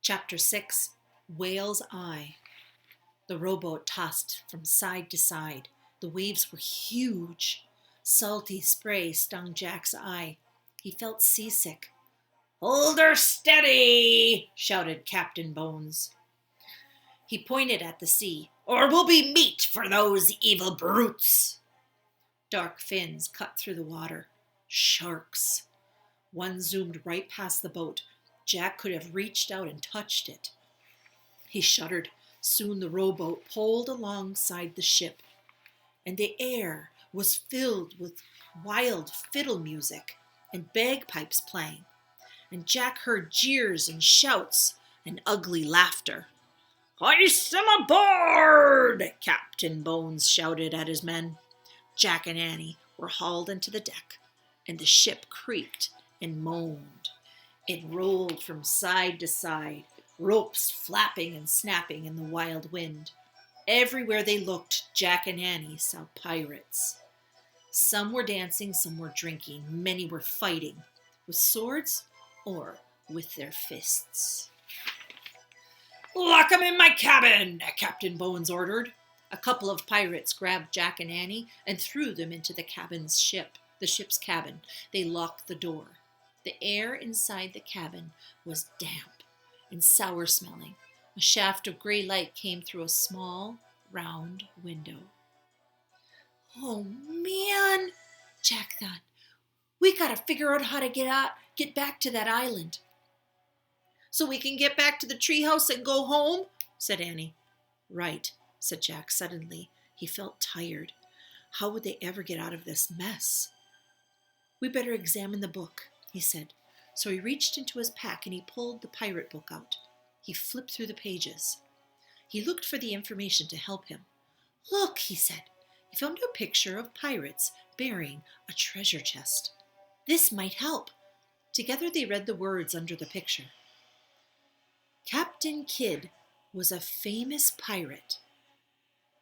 Chapter 6, Whale's Eye. The rowboat tossed from side to side. The waves were huge. Salty spray stung Jack's eye. He felt seasick. "Hold her steady!" shouted Captain Bones. He pointed at the sea. "Or we'll be meat for those evil brutes." Dark fins cut through the water. Sharks. One zoomed right past the boat. Jack could have reached out and touched it. He shuddered. Soon the rowboat poled alongside the ship, and the air was filled with wild fiddle music and bagpipes playing, and Jack heard jeers and shouts and ugly laughter. "Hoist them aboard!" Captain Bones shouted at his men. Jack and Annie were hauled into the deck, and the ship creaked and moaned. It rolled from side to side, ropes flapping and snapping in the wild wind. Everywhere they looked, Jack and Annie saw pirates. Some were dancing, some were drinking, many were fighting, with swords or with their fists. "Lock 'em in my cabin," Captain Bones ordered. A couple of pirates grabbed Jack and Annie and threw them into the ship's cabin. They locked the door. The air inside the cabin was damp and sour-smelling. A shaft of gray light came through a small, round window. "Oh, man," Jack thought. "We gotta figure out how to get back to that island." "So we can get back to the treehouse and go home?" said Annie. "Right," said Jack suddenly. He felt tired. How would they ever get out of this mess? "We better examine the book," he said. So he reached into his pack and he pulled the pirate book out. He flipped through the pages. He looked for the information to help him. "Look," he said. He found a picture of pirates bearing a treasure chest. This might help. Together they read the words under the picture. Captain Kidd was a famous pirate.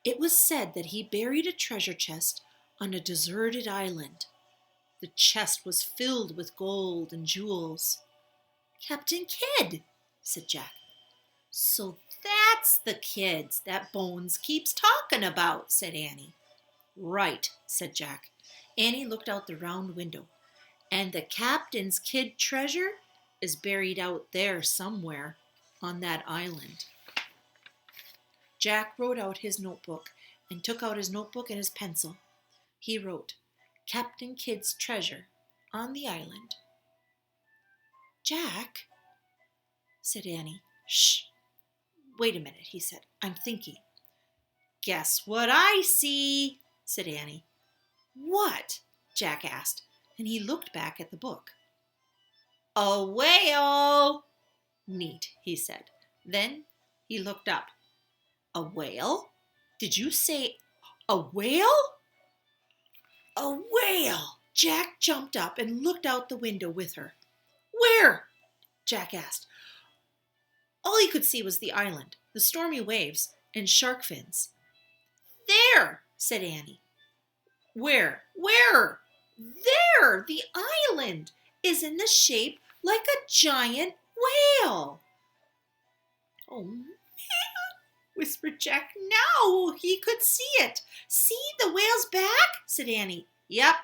It was said that he buried a treasure chest on a deserted island. The chest was filled with gold and jewels. "Captain Kidd," said Jack. "So that's the kids that Bones keeps talking about," said Annie. "Right," said Jack. Annie looked out the round window. "And the captain's kid treasure is buried out there somewhere on that island." Jack wrote out his notebook and took out his notebook and his pencil. He wrote, "Captain Kidd's treasure on the island." "Jack," said Annie. "Shh. Wait a minute," he said. "I'm thinking." "Guess what I see," said Annie. "What?" Jack asked, and he looked back at the book. "A whale." "Neat," he said. Then he looked up. "A whale? Did you say a whale?" "A whale!" Jack jumped up and looked out the window with her. "Where?" Jack asked. All he could see was the island, the stormy waves, and shark fins. "There," said Annie. "Where? Where?" "There! The island is in the shape like a giant whale." "Oh, man," whispered Jack. Now he could see it. "See the whale's back?" said Annie. "Yep.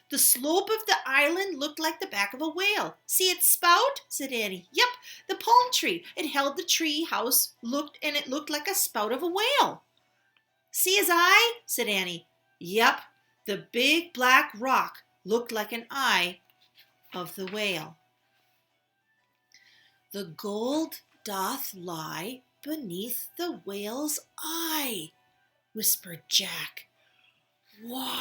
The slope of the island looked like the back of a whale." "See its spout?" said Annie. "Yep. The palm tree. It held the tree house, it looked like a spout of a whale." "See his eye?" said Annie. "Yep. The big black rock looked like an eye of the whale." "The gold doth lie beneath the whale's eye," whispered Jack. "Wow!"